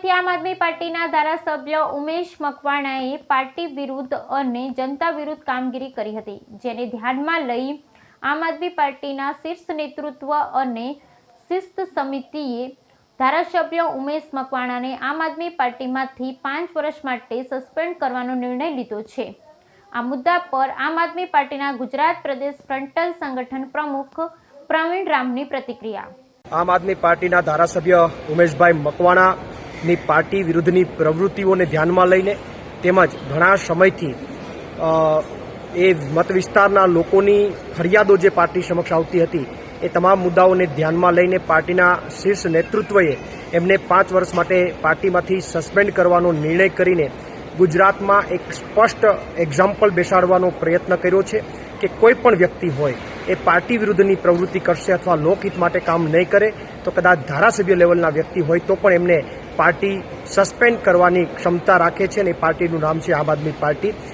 સમયથી આમ આદમી પાર્ટીના ધારાસભ્ય ઉમેશ મકવાણાએ પાર્ટી વિરુદ્ધ અને જનતા વિરુદ્ધ કામગીરી કરી હતી, જેને ધ્યાનમાં લઈ આમ આદમી પાર્ટીના શીર્ષ નેતૃત્વ અને શિસ્ત સમિતિએ ધારાસભ્ય ઉમેશ મકવાણાને આમ આદમી પાર્ટીમાંથી 5 વર્ષ માટે સસ્પેન્ડ કરવાનો નિર્ણય લીધો છે। આ મુદ્દા પર આમ આદમી પાર્ટીના ગુજરાત પ્રદેશ ફ્રન્ટલ સંગઠન પ્રમુખ પ્રવીણ રામની પ્રતિક્રિયા। આમ આદમી પાર્ટીના ધારાસભ્ય ઉમેશભાઈ મકવાણાની પાર્ટી વિરુદ્ધની પ્રવૃત્તિઓને ધ્યાનમાં લઈને તેમજ ઘણા સમયથી એ મત વિસ્તારના લોકોની ફરિયાદો જે પાર્ટી સમક્ષ આવતી હતી એ તમામ મુદ્દાઓને ધ્યાનમાં લઈને પાર્ટીના શીર્ષ નેતૃત્વએ એમને 5 વર્ષ માટે પાર્ટીમાંથી સસ્પેન્ડ કરવાનો નિર્ણય કરીને ગુજરાતમાં એક સ્પષ્ટ એક્ઝામ્પલ બેસાડવાનો પ્રયત્ન કર્યો છે કે કોઈ પણ વ્યક્તિ હોય એ પાર્ટી વિરુદ્ધની પ્રવૃત્તિ કરશે અથવા લોકહિત માટે કામ નહીં કરે તો કદાચ ધારાસભ્ય લેવલના વ્યક્તિ હોય તો પણ એમને પાર્ટી સસ્પેન્ડ કરવાની ક્ષમતા રાખે છે અને એ પાર્ટીનું નામ છે આમ આદમી પાર્ટી।